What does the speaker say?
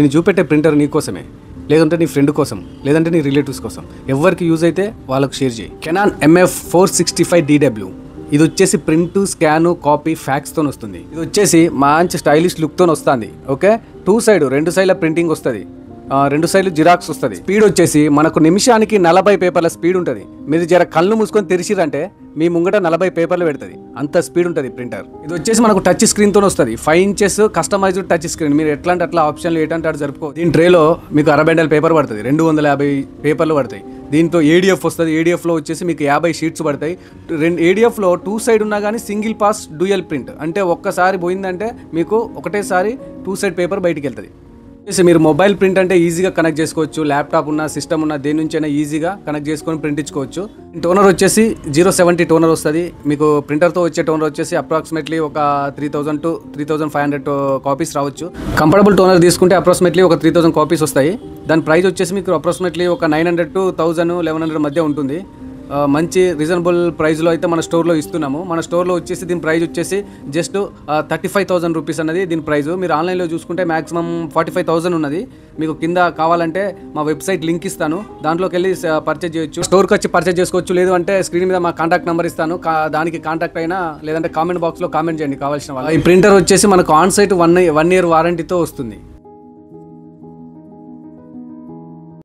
నేను చూపెట్టే ప్రింటర్ నీ కోసమే, లేదంటే నీ ఫ్రెండ్ కోసం, లేదంటే నీ రిలేటివ్స్ కోసం, ఎవరికి యూజ్ అయితే వాళ్ళకి షేర్ చేయి. కెనాన్ MF465DW ఇది వచ్చేసి ప్రింట్, స్కాను, కాపీ, ఫ్యాక్స్తో వస్తుంది. ఇది వచ్చేసి మంచి స్టైలిష్ లుక్తో వస్తుంది. ఓకే, రెండు సైడ్ల ప్రింటింగ్ వస్తుంది, రెండు సైడ్లు జిరాక్స్ వస్తుంది. స్పీడ్ వచ్చేసి మనకు నిమిషానికి 40 పేపర్ల స్పీడ్ ఉంటుంది. మీరు జర కళ్ళు మూసుకొని తెరిచిరంటే మీ ముంగట 40 పేపర్లు పెడుతుంది, అంత స్పీడ్ ఉంటుంది ప్రింటర్. ఇది వచ్చేసి మనకు టచ్ స్క్రీన్తో వస్తుంది. 5 ఇంచెస్ కస్టమైజ్డ్ టచ్ స్క్రీన్. మీరు ఎట్లాంటి అట్లా ఆప్షన్లు ఏంటంటే అటు జరుపుకో. దీని ట్రేలో మీకు 60 బండల్ పేపర్ పడుతుంది, 250 పేపర్లు పడతాయి. దీంతో ADF వస్తుంది. ADFలో వచ్చేసి మీకు 50 షీట్స్ పడతాయి. ADFలో 2 సైడ్ ఉన్నా కానీ సింగిల్ పాస్ డ్యూయల్ ప్రింట్, అంటే ఒక్కసారి పోయిందంటే మీకు ఒకటేసారి 2 సైడ్ పేపర్ బయటికి వెళ్తుంది. మీరు మొబైల్ ప్రింట్ అంటే ఈజీగా కనెక్ట్ చేసుకోవచ్చు. ల్యాప్టాప్ ఉన్న, సిస్టమ్ ఉన్న, దేని నుంచైనా ఈజీగా కనెక్ట్ చేసుకొని ప్రింట్ ఇచ్చుకోవచ్చు. టోనర్ వచ్చేసి 070 టోనర్ వస్తుంది. మీకు ప్రింటర్తో వచ్చే టోనర్ వచ్చేసి అప్రాక్సిమేట్లీ ఒక 3000 to 3500 కాపీస్ రావచ్చు. కంఫర్టబుల్ టోనర్ తీసుకుంటే అప్రాక్సిమేట్లీ ఒక 3000 కాపీస్ వస్తాయి. దాని ప్రైస్ వచ్చేసి మీకు అప్రాక్సిమేట్లీ ఒక 900 to 1000, 1100 మధ్య ఉంటుంది. మంచి రీజనబుల్ ప్రైస్లో అయితే మన స్టోర్లో ఇస్తున్నాము. మన స్టోర్లో వచ్చేసి దీని ప్రైస్ వచ్చేసి జస్ట్ 35,000 రూపీస్ అనేది దీని ప్రైస్. మీరు ఆన్లైన్లో చూసుకుంటే మ్యాక్సిమం 45,000 ఉన్నది. మీకు కింద కావాలంటే మా వెబ్సైట్ లింక్ ఇస్తాను, దాంట్లోకి వెళ్ళి పర్చేజ్ చేయొచ్చు. స్టోర్కి వచ్చి పర్చేజ్ చేసుకోవచ్చు. లేదు అంటే స్క్రీన్ మీద మా కాంటాక్ట్ నెంబర్ ఇస్తాను, దానికి కాంటాక్ట్ అయినా, లేదంటే కామెంట్ బాక్స్లో కామెంట్ చేయండి కావాల్సిన వాళ్ళు. ఈ ప్రింటర్ వచ్చేసి మనకు ఆన్ సైట్ 1 year వారంటీతో వస్తుంది.